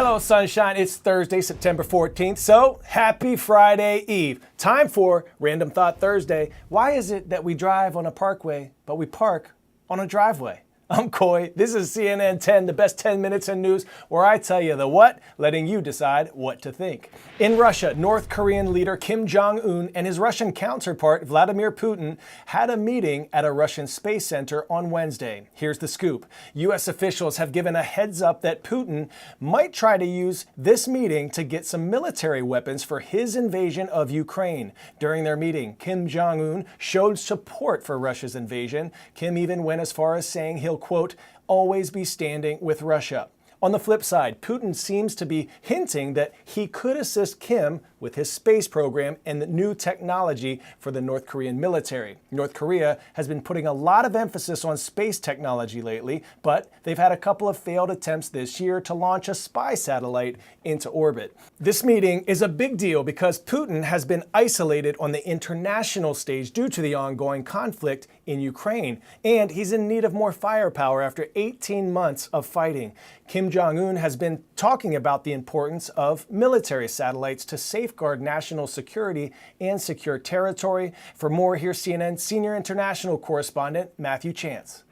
Hello, sunshine. It's Thursday, September 14th, so happy Friday Eve. Time for Random Thought Thursday. Why is it that we drive on a parkway, but we park on a driveway? I'm Coy. This is CNN 10, the best 10 minutes in news, where I tell you the what, letting you decide what to think. In Russia, North Korean leader Kim Jong-un and his Russian counterpart Vladimir Putin had a meeting at a Russian space center on Wednesday. Here's the scoop. U.S. officials have given a heads up that Putin might try to use this meeting to get some military weapons for his invasion of Ukraine. During their meeting, Kim Jong-un showed support for Russia's invasion. Kim even went as far as saying he'll, quote, always be standing with Russia. On the flip side, Putin seems to be hinting that he could assist Kim with his space program and the new technology for the North Korean military. North Korea has been putting a lot of emphasis on space technology lately, but they've had a couple of failed attempts this year to launch a spy satellite into orbit. This meeting is a big deal because Putin has been isolated on the international stage due to the ongoing conflict in Ukraine, and he's in need of more firepower after 18 months of fighting. Kim Jong-un has been talking about the importance of military satellites to safeguard national security and secure territory. For more, here's CNN senior international correspondent Matthew Chance.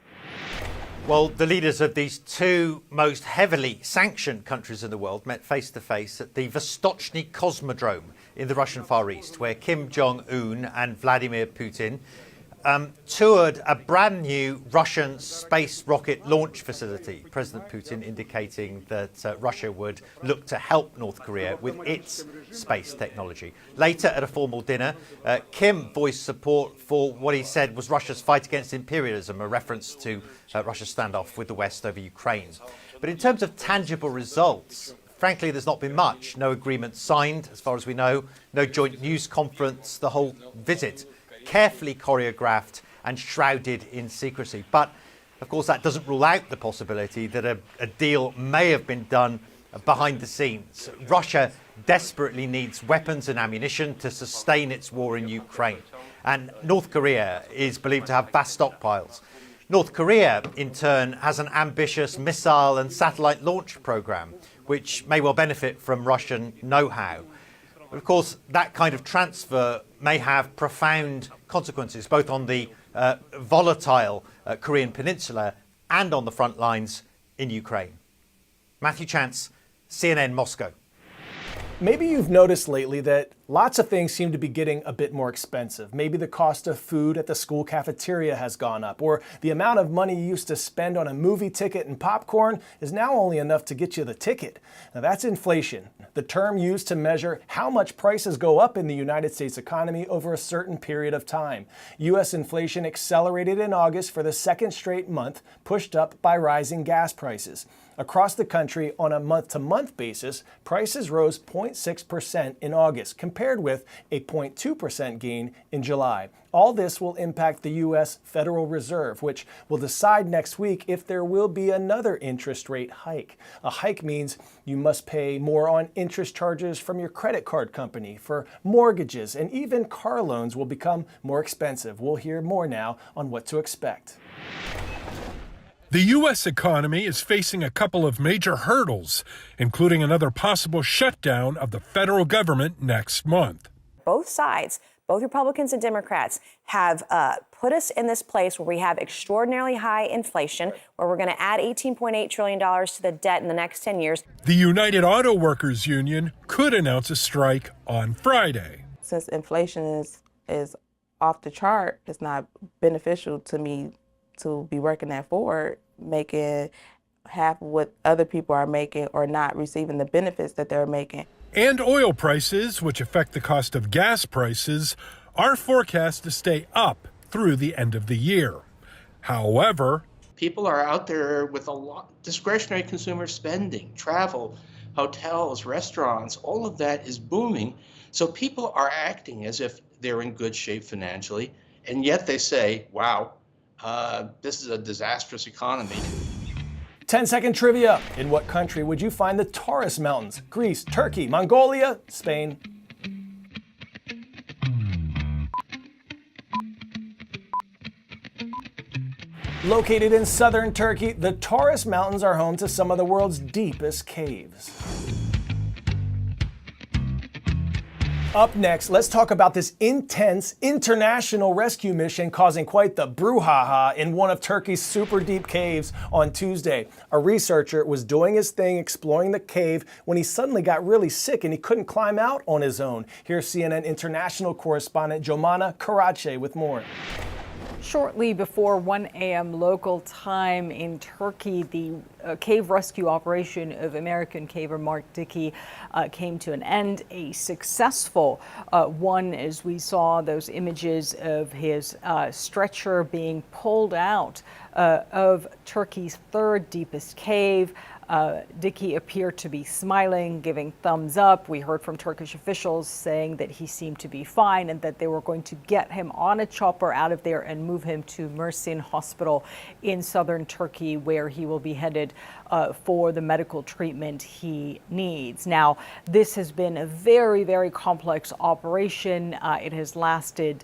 Well, the leaders of these two most heavily sanctioned countries in the world met face-to-face at the Vostochny Cosmodrome in the Russian Far East, where Kim Jong-un and Vladimir Putin toured a brand new Russian space rocket launch facility. President Putin indicating that Russia would look to help North Korea with its space technology. Later, at a formal dinner, Kim voiced support for what he said was Russia's fight against imperialism, a reference to Russia's standoff with the West over Ukraine. But in terms of tangible results, frankly, there's not been much. No agreement signed, as far as we know, no joint news conference, the whole visit carefully choreographed and shrouded in secrecy. But, of course, that doesn't rule out the possibility that a deal may have been done behind the scenes. Russia desperately needs weapons and ammunition to sustain its war in Ukraine. And North Korea is believed to have vast stockpiles. North Korea, in turn, has an ambitious missile and satellite launch program, which may well benefit from Russian know-how. But of course, that kind of transfer may have profound consequences, both on the volatile Korean peninsula and on the front lines in Ukraine. Matthew Chance, CNN Moscow. Maybe you've noticed lately that lots of things seem to be getting a bit more expensive. Maybe the cost of food at the school cafeteria has gone up, or the amount of money you used to spend on a movie ticket and popcorn is now only enough to get you the ticket. Now that's inflation, the term used to measure how much prices go up in the United States economy over a certain period of time. U.S. inflation accelerated in August for the second straight month, pushed up by rising gas prices. Across the country, on a month-to-month basis, prices rose 0.6% in August, compared with a 0.2% gain in July. All this will impact the U.S. Federal Reserve, which will decide next week if there will be another interest rate hike. A hike means you must pay more on interest charges from your credit card company, for mortgages, and even car loans will become more expensive. We'll hear more now on what to expect. The U.S. economy is facing a couple of major hurdles, including another possible shutdown of the federal government next month. Both sides, both Republicans and Democrats, have put us in this place where we have extraordinarily high inflation, where we're going to add $18.8 trillion to the debt in the next 10 years. The United Auto Workers Union could announce a strike on Friday. Since inflation is off the chart, it's not beneficial to me to be working at Ford, making half of what other people are making or not receiving the benefits that they're making. And oil prices, which affect the cost of gas prices, are forecast to stay up through the end of the year. However, people are out there with a lot discretionary consumer spending, travel, hotels, restaurants, all of that is booming. So people are acting as if they're in good shape financially, and yet they say, wow, this is a disastrous economy. 10-second trivia. In what country would you find the Taurus Mountains? Greece, Turkey, Mongolia, Spain. Located in southern Turkey, the Taurus Mountains are home to some of the world's deepest caves. Up next, let's talk about this intense international rescue mission causing quite the brouhaha in one of Turkey's super deep caves on Tuesday. A researcher was doing his thing exploring the cave when he suddenly got really sick and he couldn't climb out on his own. Here's CNN international correspondent Jomana Karache with more. Shortly before 1 a.m. local time in Turkey, the cave rescue operation of American caver Mark Dickey came to an end. A successful one, as we saw those images of his stretcher being pulled out of Turkey's third deepest cave. Dickey appeared to be smiling, giving thumbs up. We heard from Turkish officials saying that he seemed to be fine and that they were going to get him on a chopper out of there and move him to Mersin Hospital in southern Turkey, where he will be headed for the medical treatment he needs. Now, this has been a very, very complex operation. It has lasted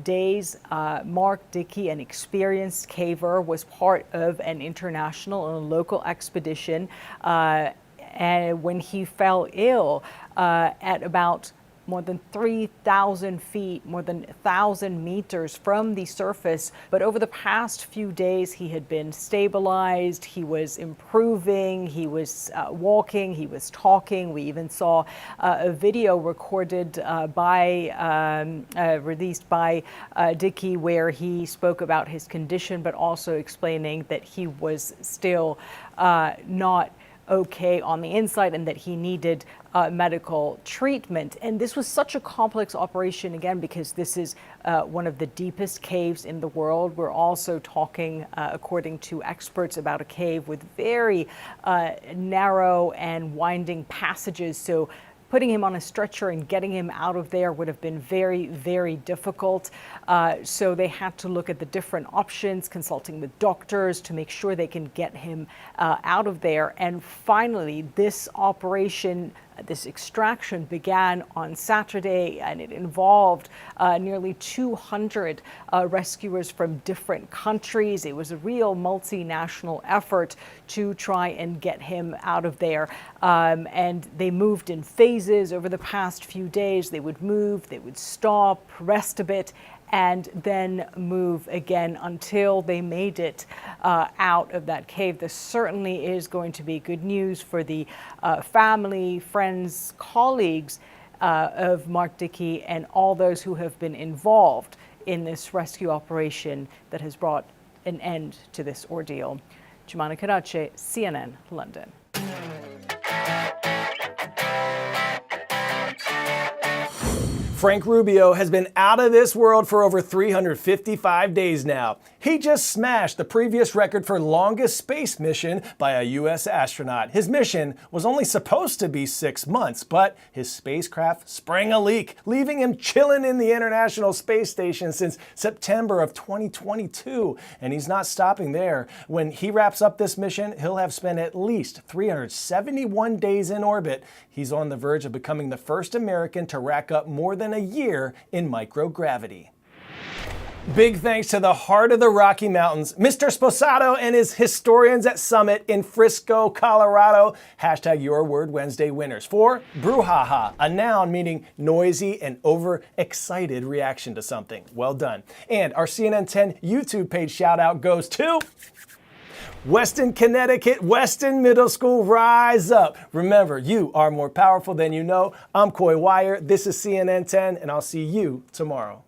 days. Mark Dickey, an experienced caver, was part of an international and local expedition. And when he fell ill at about more than 3,000 feet, more than 1,000 meters from the surface. But over the past few days, he had been stabilized, he was improving, he was walking, he was talking. We even saw a video recorded released by Dickey, where he spoke about his condition, but also explaining that he was still not okay on the inside and that he needed medical treatment. And this was such a complex operation, again, because this is one of the deepest caves in the world. We're also talking, according to experts, about a cave with very narrow and winding passages. So putting him on a stretcher and getting him out of there would have been very, very difficult. So they had to look at the different options, consulting with doctors to make sure they can get him out of there. And finally, this operation, this extraction began on Saturday, and it involved nearly 200 rescuers from different countries. It was a real multinational effort to try and get him out of there. And they moved in phases over the past few days. They would move, they would stop, rest a bit, and then move again until they made it out of that cave. This certainly is going to be good news for the family, friends, colleagues of Mark Dickey and all those who have been involved in this rescue operation that has brought an end to this ordeal. Jomana Karache, CNN, London. Frank Rubio has been out of this world for over 355 days now. He just smashed the previous record for longest space mission by a U.S. astronaut. His mission was only supposed to be 6 months, but his spacecraft sprang a leak, leaving him chilling in the International Space Station since September of 2022. And he's not stopping there. When he wraps up this mission, he'll have spent at least 371 days in orbit. He's on the verge of becoming the first American to rack up more than a year in microgravity. Big thanks to the heart of the Rocky Mountains, Mr. Sposato and his historians at Summit in Frisco, Colorado. Hashtag Your Word Wednesday winners. For brouhaha, a noun meaning noisy and overexcited reaction to something. Well done. And our CNN 10 YouTube page shout out goes to Weston, Connecticut, Weston Middle School, rise up. Remember, you are more powerful than you know. I'm Coy Wire. This is CNN 10, and I'll see you tomorrow.